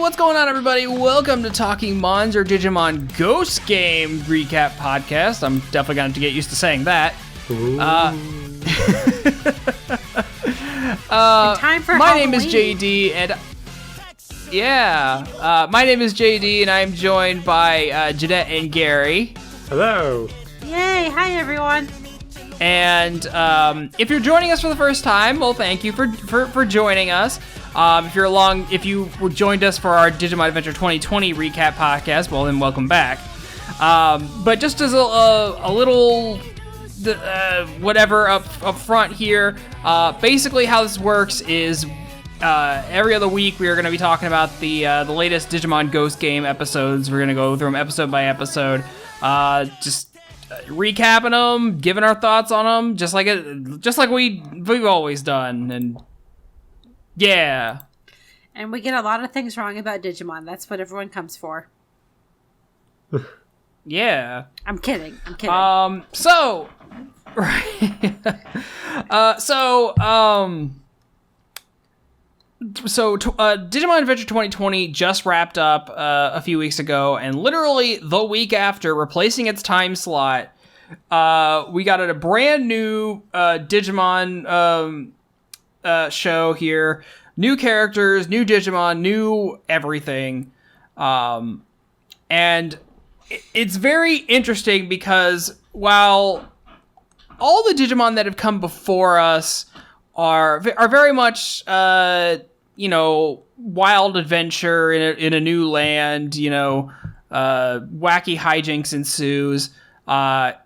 what's going on, everybody? Welcome to Talking MONS or Digimon Ghost Game Recap Podcast. I'm definitely going to have to get used to saying that. Time for my Halloween. name is JD, and my name is JD, and I'm joined by Jeanette and Gary. Hello. Yay! Hi, everyone. And if you're joining us for the first time, well, thank you for joining us. If you joined us for our Digimon Adventure 2020 recap podcast, well, then welcome back. But just as a little whatever up front here, basically how this works is every other week we are going to be talking about the latest Digimon Ghost Game episodes. We're going to go through them episode by episode, just recapping them, giving our thoughts on them, just like we've always done, and yeah. And we get a lot of things wrong about Digimon. That's what everyone comes for. Yeah. I'm kidding. Digimon Adventure 2020 just wrapped up a few weeks ago, and literally the week after, replacing its time slot, we got a brand new Digimon show here. New characters, new Digimon, new everything. And it's very interesting because while all the Digimon that have come before us are very much wild adventure in a new land, wacky hijinks ensues, aside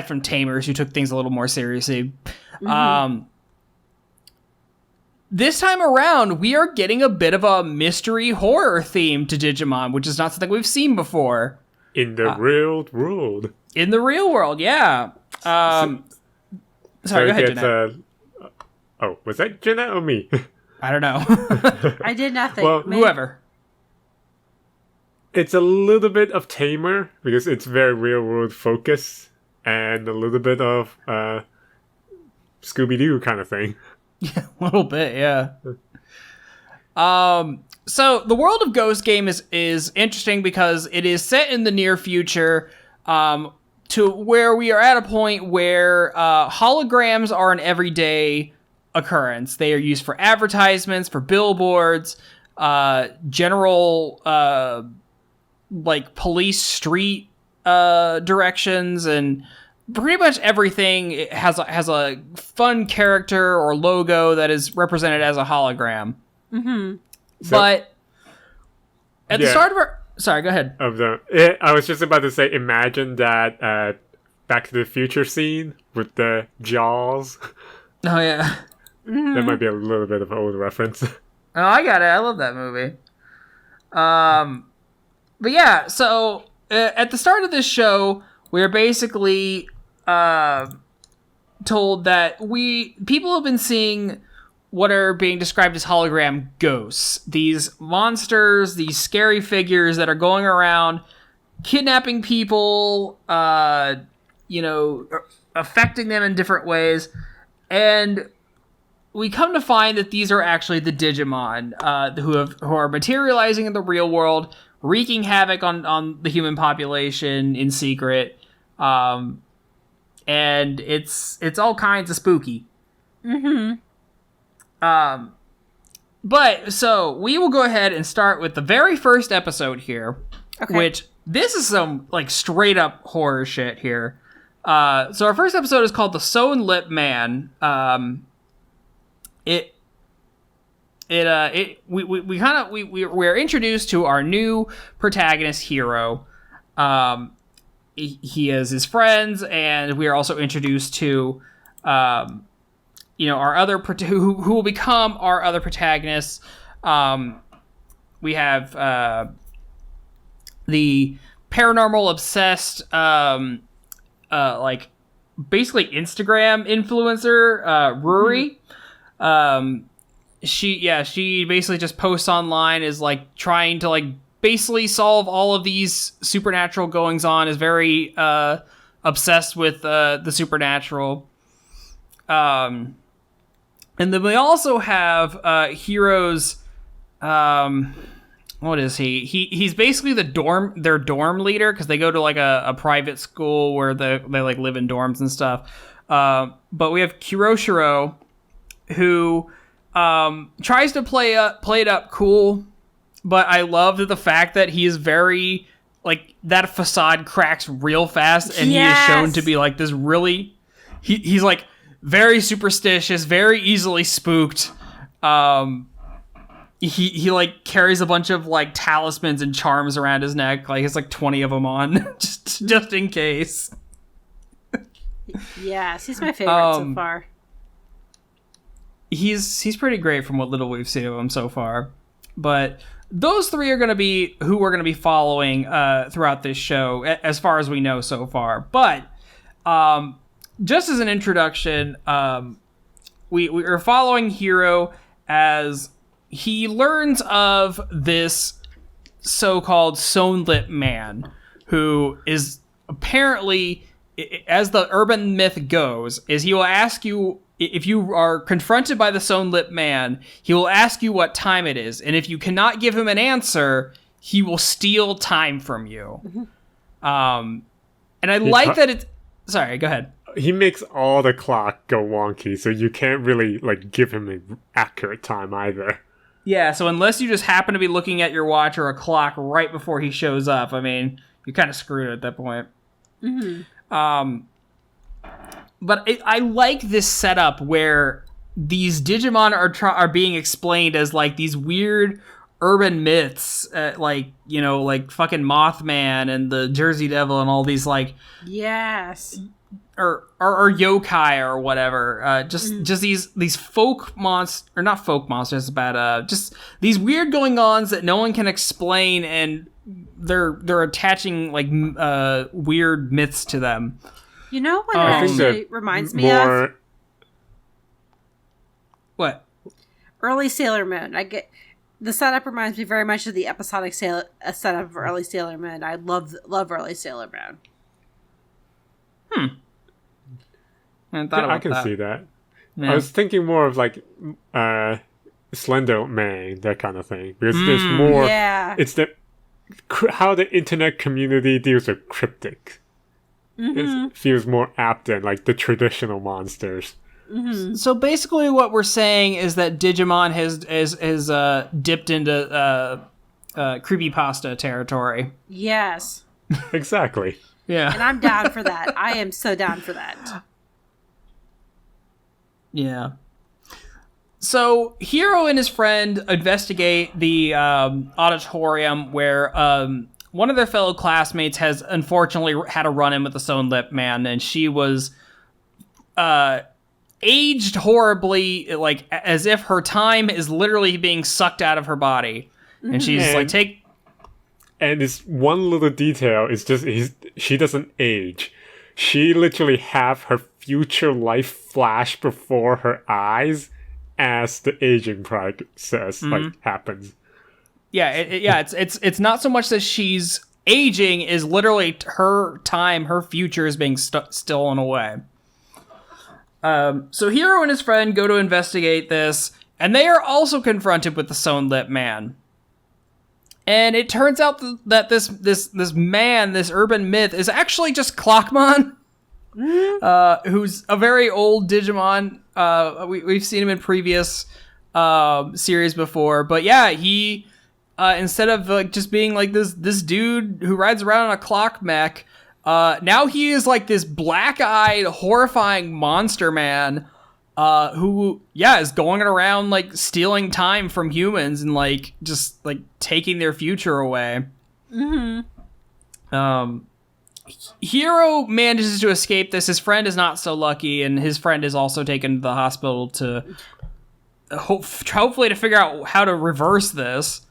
from Tamers, who took things a little more seriously. Mm-hmm. This time around, we are getting a bit of a mystery horror theme to Digimon, which is not something we've seen before. In the real world. In the real world, yeah. Sorry, go ahead, Jeanette. Was that Jeanette or me? I don't know. I did nothing. Well, whoever. It's a little bit of Tamer, because it's very real world focus, and a little bit of Scooby-Doo kind of thing. Yeah, a little bit, yeah. So the world of Ghost Game is interesting because it is set in the near future, to where we are at a point where holograms are an everyday occurrence. They are used for advertisements, for billboards, general police street directions, and pretty much everything has a fun character or logo that is represented as a hologram. Mm-hmm. But at the start of our... Sorry, go ahead. I was just about to say, imagine that Back to the Future scene with the jaws. Oh, yeah. Mm-hmm. That might be a little bit of an old reference. Oh, I got it. I love that movie. But yeah, so at the start of this show, we're basically told that people have been seeing what are being described as hologram ghosts. These monsters, these scary figures that are going around kidnapping people, affecting them in different ways. And we come to find that these are actually the Digimon, who are materializing in the real world, wreaking havoc on the human population in secret. And it's all kinds of spooky. Mm-hmm. But so we will go ahead and start with the very first episode here, which this is some straight up horror shit here. So our first episode is called The Sewn Lip Man. We're introduced to our new protagonist hero. He has his friends, and we are also introduced to our other who will become our other protagonists. We have the paranormal obsessed basically Instagram influencer Ruri. She basically just posts online, is trying to basically solve all of these supernatural goings on, is very obsessed with the supernatural. And then we also have Hero's what is he? He's basically their dorm leader, because they go to like a private school where they like live in dorms and stuff. But we have Kiroshiro, who tries to play it up cool, but I love the fact that he is very like that facade cracks real fast, and he is shown to be like this really. He's like very superstitious, very easily spooked. He like carries a bunch of like talismans and charms around his neck. Like it's like 20 of them on, just in case. Yes, he's my favorite so far. He's pretty great from what little we've seen of him so far. But those three are going to be who we're going to be following throughout this show, as far as we know so far. But just as an introduction, we are following Hiro as he learns of this so-called Sewn-Lip man, who is apparently, as the urban myth goes, is he will ask you, if you are confronted by the Sewn-Lip man, he will ask you what time it is, and if you cannot give him an answer, he will steal time from you. And I like that it's... Sorry, go ahead. He makes all the clock go wonky, so you can't really like give him an accurate time either. Yeah, so unless you just happen to be looking at your watch or a clock right before he shows up, I mean, you're kind of screwed at that point. But I like this setup where these Digimon are being explained as like these weird urban myths, like, you know, like fucking Mothman and the Jersey Devil and all these like... Yes. Or yokai or whatever, just these folk monsters, or not folk monsters, but just these weird going-ons that no one can explain, and they're attaching like weird myths to them. You know what it actually reminds me of? What? Early Sailor Moon. I get the setup reminds me very much of the episodic setup of Early Sailor Moon. I love Early Sailor Moon. I can see that. Yeah. I was thinking more of like Slender Man, that kind of thing, because there's more. Yeah. It's how the internet community deals with cryptic. It feels more apt than like the traditional monsters. So basically, what we're saying is that Digimon has dipped into creepypasta territory. Yes. Exactly. Yeah. And I'm down for that. I am so down for that. Yeah. So Hiro and his friend investigate the auditorium where one of their fellow classmates has unfortunately had a run-in with the Sewn-Lip man, and she was aged horribly, like as if her time is literally being sucked out of her body. And she's like, And this one little detail is just she doesn't age. She literally have her future life flash before her eyes as the aging process happens. Yeah, it's not so much that she's aging, is literally her time, her future is being stolen away. So Hiro and his friend go to investigate this, and they are also confronted with the Sewn-Lip man. And it turns out that this man, this urban myth, is actually just Clockmon, who's a very old Digimon. We've seen him in previous series before, but yeah, he instead of like just being like this dude who rides around on a clock mech, now he is like this black-eyed, horrifying monster man. Who is going around like stealing time from humans and like just like taking their future away. Hiro manages to escape this. His friend is not so lucky, and his friend is also taken to the hospital to hopefully to figure out how to reverse this.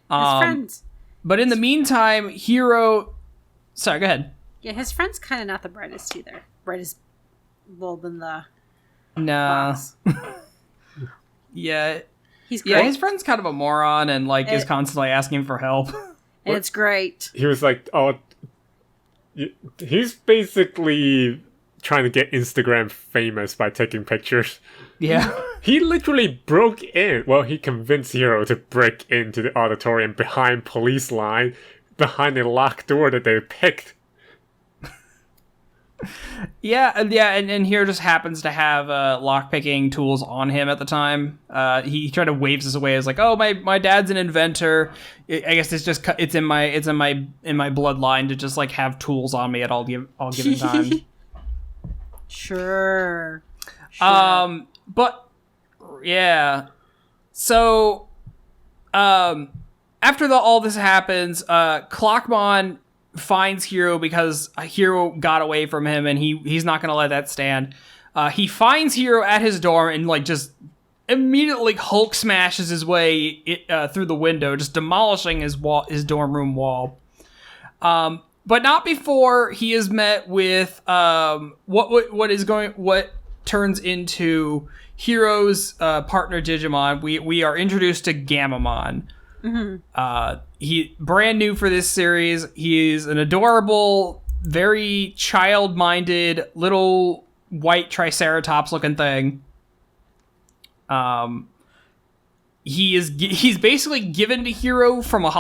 But in the meantime, Hiro... Sorry, go ahead. Yeah, his friend's kind of not the brightest either. Brightest bulb in the... Nah. Yeah. He's great. Yeah, his friend's kind of a moron and like is constantly asking for help. And it's great. He was like, he's basically trying to get Instagram famous by taking pictures. Yeah. He literally broke in. Well, he convinced Hiro to break into the auditorium behind police line, behind a locked door that they picked. And Hiro just happens to have lockpicking tools on him at the time. He tried to wave this away as like, oh, my dad's an inventor. I guess it's in my bloodline to just like have tools on me at all given time. Sure. But yeah. So after all this happens, Clockmon finds Hiro because Hiro got away from him, and he's not gonna let that stand. He finds Hiro at his dorm and like just immediately Hulk smashes his way through the window, just demolishing his dorm room wall. But not before he is met with what turns into Hiro's partner Digimon. We are introduced to Gammamon. Mm-hmm. He brand new for this series. He's an adorable, very child-minded little white Triceratops looking thing. He's basically given to Hiro from a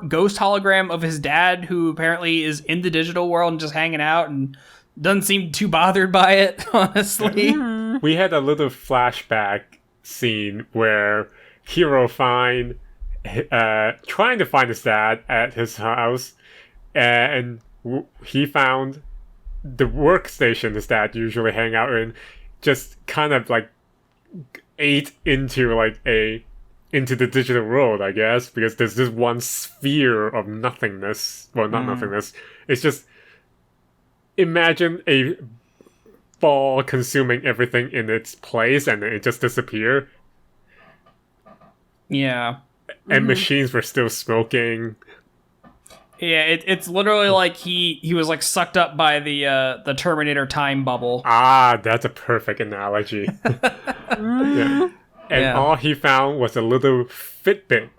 ghost hologram of his dad, who apparently is in the digital world and just hanging out and doesn't seem too bothered by it, honestly. Mm-hmm. We had a little flashback scene where Hiro trying to find his dad at his house, and he found the workstation his dad usually hang out in, just kind of like ate into the digital world, I guess, because there's this one sphere of nothingness. Well, not nothingness. It's just, imagine a ball consuming everything in its place and it just disappear. Yeah. And machines were still smoking. Yeah, it's literally like he was like sucked up by the Terminator time bubble. Ah, that's a perfect analogy. Yeah. And all he found was a little Fitbit.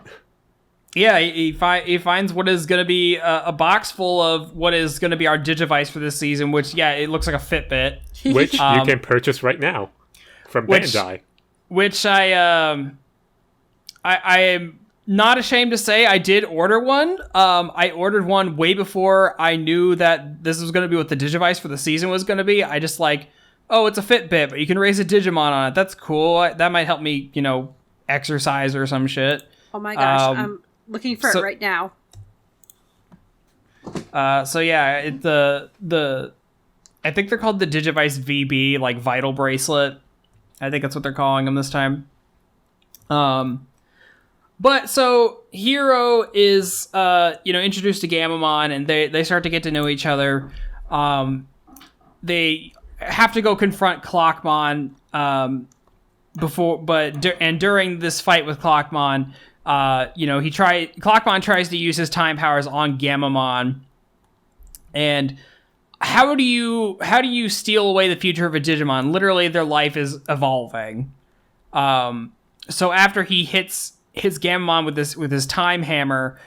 Yeah, he finds what is going to be a box full of what is going to be our digivice for this season, which, yeah, it looks like a Fitbit. Which you can purchase right now from Bandai. Which I am not ashamed to say I did order one. I ordered one way before I knew that this was going to be what the digivice for the season was going to be. I just like, oh, it's a Fitbit, but you can raise a Digimon on it. That's cool. That might help me, exercise or some shit. Oh my gosh, I'm looking for it right now. So yeah, I think they're called the Digivice VB, like Vital Bracelet. I think that's what they're calling them this time. But so Hiro is, introduced to Gammamon, and they start to get to know each other. They have to go confront Clockmon during this fight with Clockmon, Clockmon tries to use his time powers on Gammamon. And how do you steal away the future of a Digimon? Literally, their life is evolving. So after he hits Gammamon with his time hammer,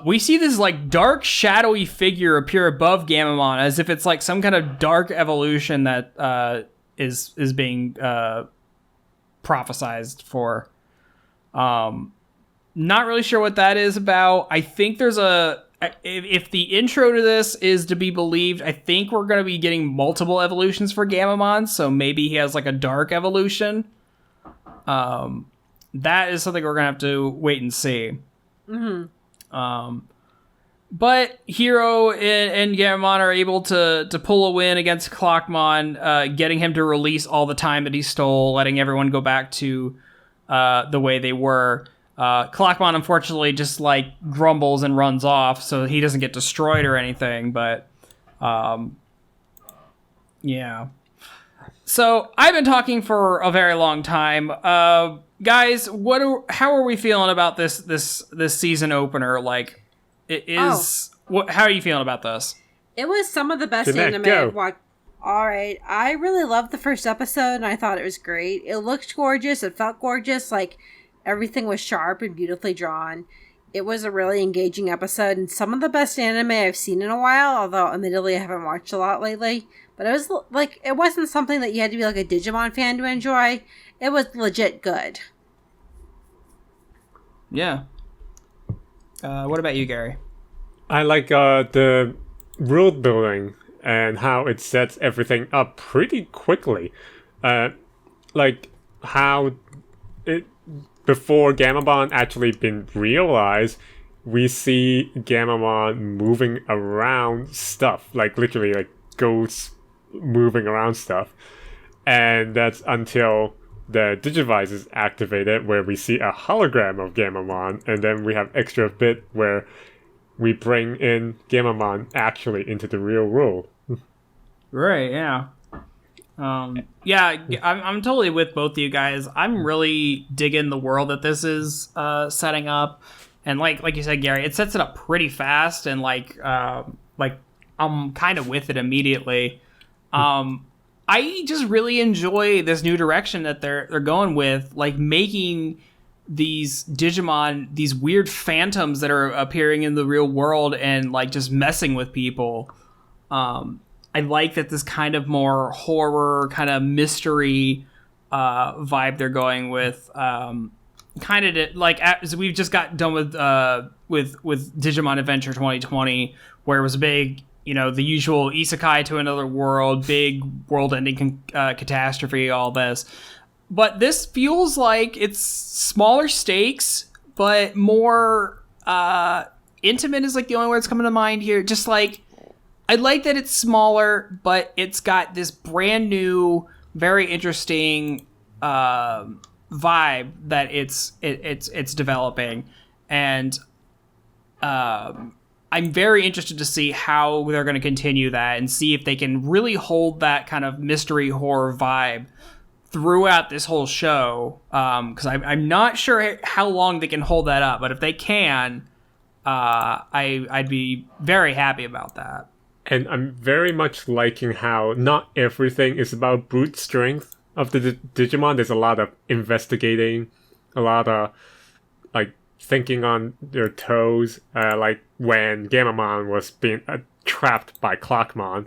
we see this like dark, shadowy figure appear above Gammamon, as if it's like some kind of dark evolution that is being prophesized for. Not really sure what that is about. I think there's if the intro to this is to be believed, I think we're going to be getting multiple evolutions for Gammamon, so maybe he has like a dark evolution. That is something we're going to have to wait and see. Mm-hmm. But Hiro and Gammamon are able to pull a win against Clockmon, getting him to release all the time that he stole, letting everyone go back to the way they were. Clockmon, unfortunately, just like grumbles and runs off, so he doesn't get destroyed or anything. But yeah. So I've been talking for a very long time. Guys, how are we feeling about this season opener? Like, how are you feeling about this? It was some of the best anime I've watched. All right, I really loved the first episode, and I thought it was great. It looked gorgeous. It felt gorgeous. Like, everything was sharp and beautifully drawn. It was a really engaging episode, and some of the best anime I've seen in a while, although admittedly I haven't watched a lot lately. but it was like, it wasn't something that you had to be like a Digimon fan to enjoy. It was legit good. Yeah. What about you, Gary? I like the world building and how it sets everything up pretty quickly. Like how it before Gammamon actually been realized, we see Gammamon moving around stuff, like literally like ghosts moving around stuff. And that's until the digivice is activated, where we see a hologram of Gammamon, and then we have extra bit where we bring in Gammamon actually into the real world. Right, yeah. I'm totally with both of you guys. I'm really digging the world that this is setting up. And like you said, Gary, it sets it up pretty fast, and like I'm kind of with it immediately. I just really enjoy this new direction that they're going with, like making these Digimon, these weird phantoms that are appearing in the real world and like just messing with people. I like that this kind of more horror, kind of mystery vibe they're going with. Kind of like as we've just got done with Digimon Adventure 2020, where it was a big, the usual isekai to another world, big world-ending catastrophe, all this. But this feels like it's smaller stakes, but more intimate is like the only word that's coming to mind here. Just like, I like that it's smaller, but it's got this brand new, very interesting vibe that it's developing, and I'm very interested to see how they're going to continue that and see if they can really hold that kind of mystery horror vibe throughout this whole show. Because I'm not sure how long they can hold that up, but if they can, I'd be very happy about that. And I'm very much liking how not everything is about brute strength of the Digimon. There's a lot of investigating, a lot of like thinking on their toes. Like when Gammamon was being trapped by Clockmon,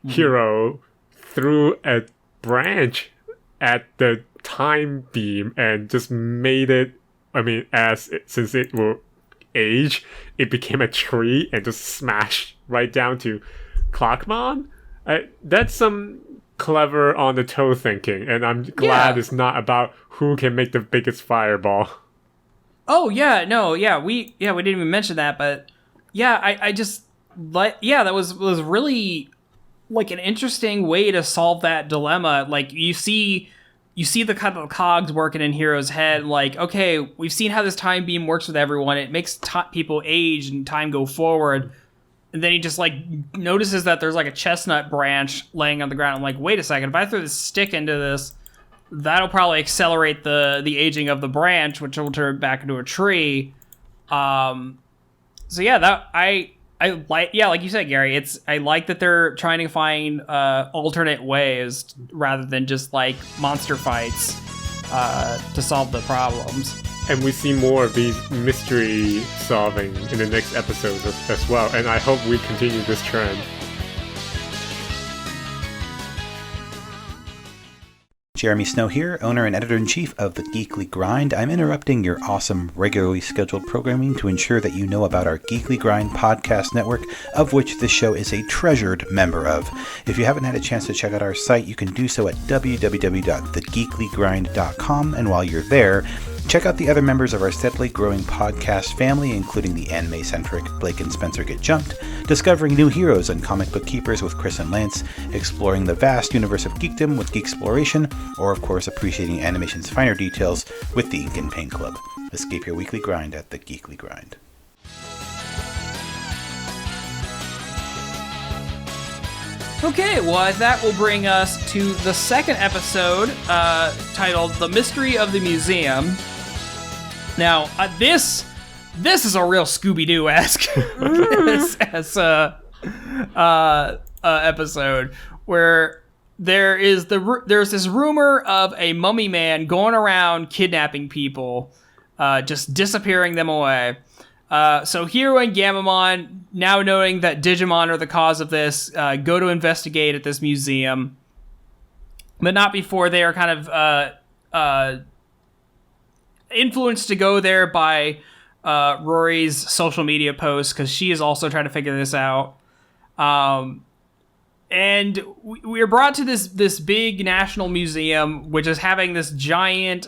Hero threw a branch at the time beam and just made it. I mean, since it will age, it became a tree and just smashed right down to Clockmon. That's some clever on the toe thinking, and I'm glad it's not about who can make the biggest fireball. Oh yeah, no, yeah, we didn't even mention that, but yeah, I just like, that was really like an interesting way to solve that dilemma. Like you see the kind of cogs working in Hero's head. Like, okay, we've seen how this time beam works with everyone. It makes people age and time go forward. And then he just like notices that there's like a chestnut branch laying on the ground. I'm like, wait a second, if I throw this stick into this, that'll probably accelerate the aging of the branch, which will turn back into a tree. So yeah, that I like, like you said, Gary, I like that they're trying to find alternate ways rather than just like monster fights to solve the problems. And we see more of these mystery solving in the next episodes as well. And I hope we continue this trend. Jeremy Snow here, owner and editor-in-chief of The Geekly Grind. I'm interrupting your awesome, regularly scheduled programming to ensure that you know about our Geekly Grind podcast network, of which this show is a treasured member of. If you haven't had a chance to check out our site, you can do so at www.thegeeklygrind.com, and while you're there, check out the other members of our steadily growing podcast family, including the anime-centric Blake and Spencer Get Jumped, discovering new heroes and comic book keepers with Chris and Lance, exploring the vast universe of geekdom with Geeksploration, or of course appreciating animation's finer details with the Ink and Paint Club. Escape your weekly grind at The Geekly Grind. Okay, well, that will bring us to the second episode, titled The Mystery of the Museum. Now, this is a real Scooby-Doo-esque episode, where there's this rumor of a mummy man going around kidnapping people, just disappearing them away. So Hero and Gammamon now knowing that Digimon are the cause of this, go to investigate at this museum, but not before they are kind of influenced to go there by Rory's social media posts, because she is also trying to figure this out. And we are brought to this big national museum, which is having this giant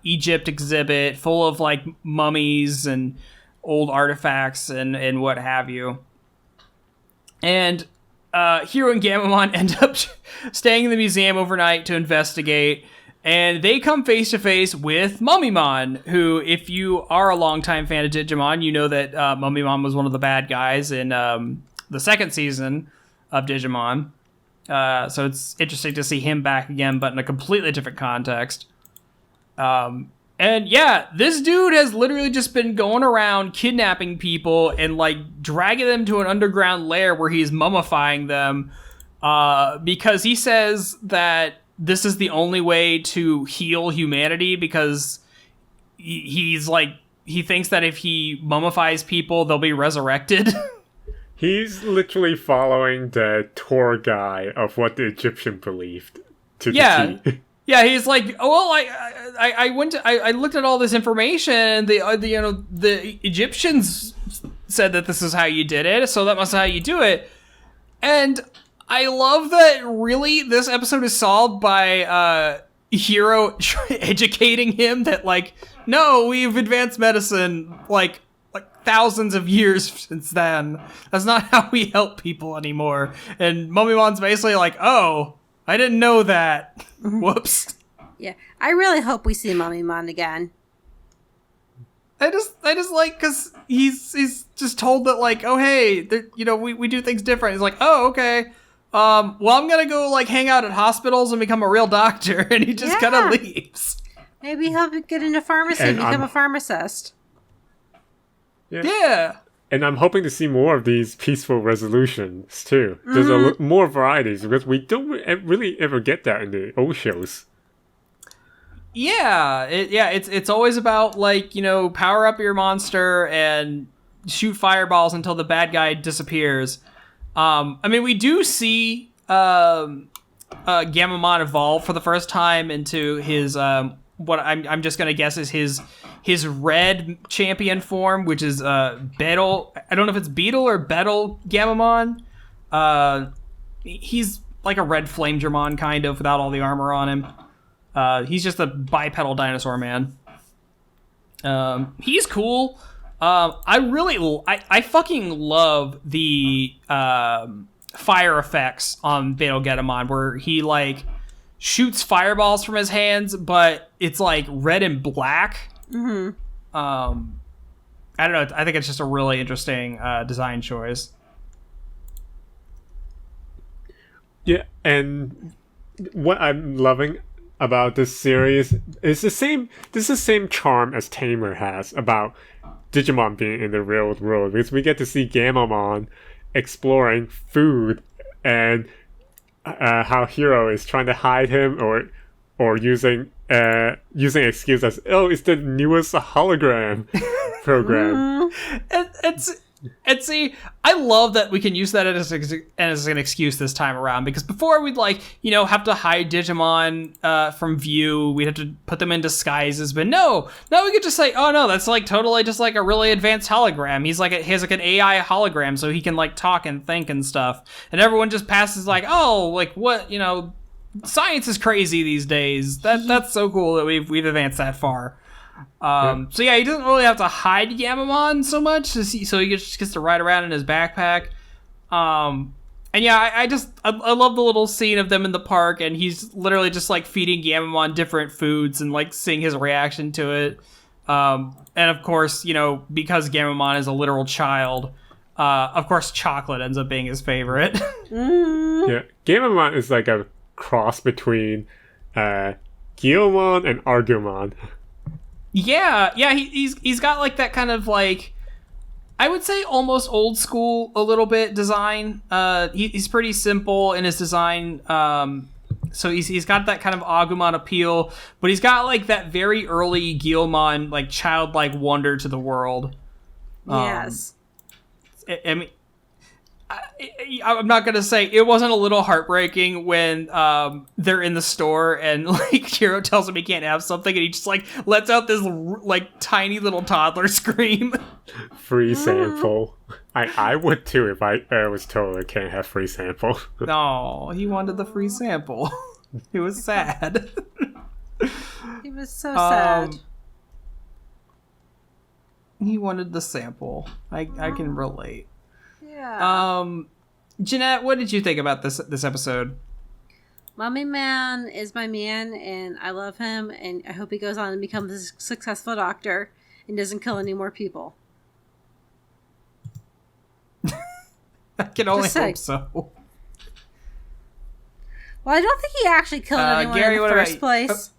Egypt exhibit full of like mummies and old artifacts and what have you. And Hiro and Gammamon end up staying in the museum overnight to investigate. And they come face to face with Mummymon, who, if you are a longtime fan of Digimon, you know that Mummymon was one of the bad guys in the second season of Digimon. So it's interesting to see him back again, but in a completely different context. And yeah, this dude has literally just been going around kidnapping people and like dragging them to an underground lair where he's mummifying them, because he says that this is the only way to heal humanity, because he thinks that if he mummifies people, they'll be resurrected. He's literally following the tour guide of what the Egyptian believed to the T. Yeah, he's like, oh, well, I looked at all this information. The Egyptians said that this is how you did it, so that must be how you do it. And I love that. Really, this episode is solved by Hiro educating him that, like, no, we've advanced medicine like thousands of years since then. That's not how we help people anymore. And Mummimon's basically like, oh, I didn't know that. Whoops. Yeah, I really hope we see Mummymon again. I just like, because he's just told that, like, oh, hey, we do things different. He's like, oh, okay. Well, I'm gonna go like hang out at hospitals and become a real doctor, and he just kind of leaves. Maybe he'll get into pharmacy and become a pharmacist. Yeah. And I'm hoping to see more of these peaceful resolutions too. There's more varieties, because we don't really ever get that in the old shows. Yeah, it's always about, like, power up your monster and shoot fireballs until the bad guy disappears. I mean, we do see Gammamon evolve for the first time into his what I'm just gonna guess is his red champion form, which is Beetle. I don't know if it's Beetle or Beetle Gammamon. He's like a red flame Dramon, kind of, without all the armor on him. He's just a bipedal dinosaur man. He's cool. I fucking love the fire effects on Beetle Gammamon, where he like shoots fireballs from his hands, but it's like red and black. I don't know. I think it's just a really interesting design choice. Yeah, and what I'm loving about this series is the same charm as Tamer has about Digimon being in the real world, because we get to see Gammamon exploring food and how Hiro is trying to hide him or using excuse as, oh, it's the newest hologram program. And see, I love that we can use that as an excuse this time around, because before we'd have to hide Digimon from view, we'd have to put them in disguises, but no, we could just say, oh no, that's like totally just like a really advanced hologram. He has like an AI hologram, so he can like talk and think and stuff, and everyone just passes like, oh, like what, science is crazy these days. That's so cool that we've advanced that far. So yeah, he doesn't really have to hide Gammamon so much, so he just gets to ride around in his backpack. And yeah, I love the little scene of them in the park, and he's literally just like feeding Gammamon different foods and like seeing his reaction to it. And of course, because Gammamon is a literal child, of course chocolate ends up being his favorite. Yeah, Gammamon is like a cross between Guilmon and Argumon. Yeah, he's got like that kind of like, I would say almost old school a little bit design. He's pretty simple in his design. So he's got that kind of Agumon appeal, but he's got like that very early Guilmon like childlike wonder to the world. Yes. I mean, I'm not gonna say it wasn't a little heartbreaking when they're in the store and like Hiro tells him he can't have something and he just like lets out this like tiny little toddler scream. Free sample. I would too if I was told I can't have free sample. No, he wanted the free sample. He was sad. He was so sad. He wanted the sample. I can relate. Yeah. Jeanette, what did you think about this episode? Mummy Man is my man, and I love him, and I hope he goes on and becomes a successful doctor and doesn't kill any more people. I can only hope so. Well, I don't think he actually killed anyone in the first place.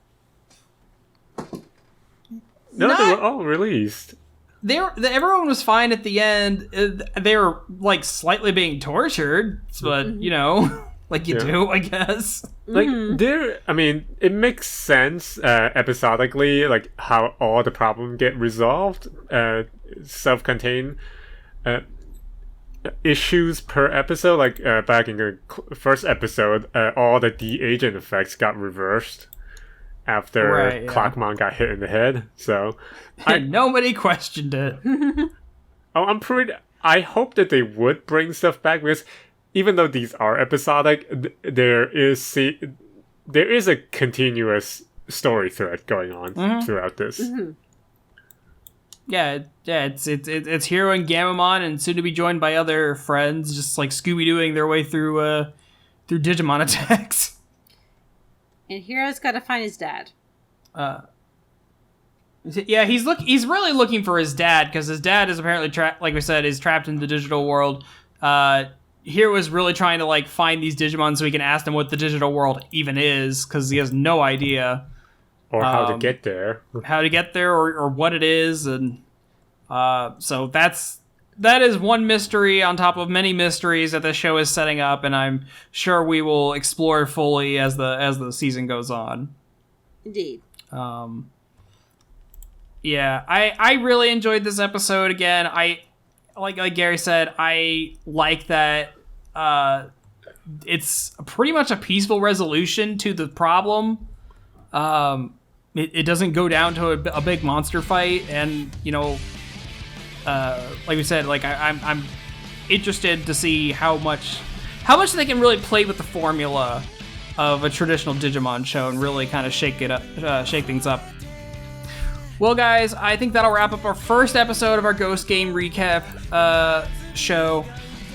No, they were all released. Everyone was fine at the end. They were like slightly being tortured, but you know, like you do, I guess. Like I mean, it makes sense episodically, like how all the problems get resolved. Self-contained issues per episode. Like back in the first episode, all the de-aging effects got reversed after Clockmon got hit in the head. So nobody questioned it. I hope that they would bring stuff back, because even though these are episodic, there is a continuous story thread going on throughout this. Yeah, it's Hiro and Gammamon, and soon to be joined by other friends, just like Scooby-Dooing their way through Digimon attacks. And Hiro's got to find his dad. Yeah, he's really looking for his dad, because his dad is apparently like we said, is trapped in the digital world. Hiro is really trying to like find these Digimon so he can ask them what the digital world even is, because he has no idea. Or how to get there. Or what it is, and so that is one mystery on top of many mysteries that the show is setting up, and I'm sure we will explore fully as the season goes on. Indeed. Yeah, I really enjoyed this episode. Again, I like Gary said, I like that it's pretty much a peaceful resolution to the problem. It doesn't go down to a big monster fight, and you know, like we said, like I'm interested to see how much they can really play with the formula of a traditional Digimon show and really kind of shake things up. Well, guys, I think that'll wrap up our first episode of our Ghost Game recap show.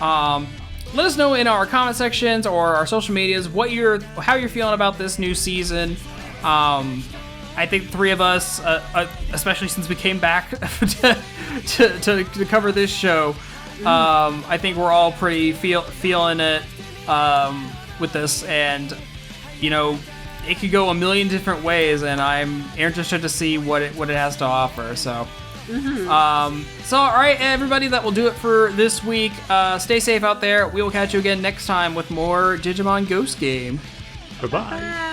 Let us know in our comment sections or our social medias how you're feeling about this new season. I think the three of us, especially since we came back to cover this show, I think we're all pretty feeling it with this, and you know, it could go a million different ways, and I'm interested to see what it has to offer. So, so all right, everybody, that will do it for this week. Stay safe out there. We will catch you again next time with more Digimon Ghost Game. Bye-bye.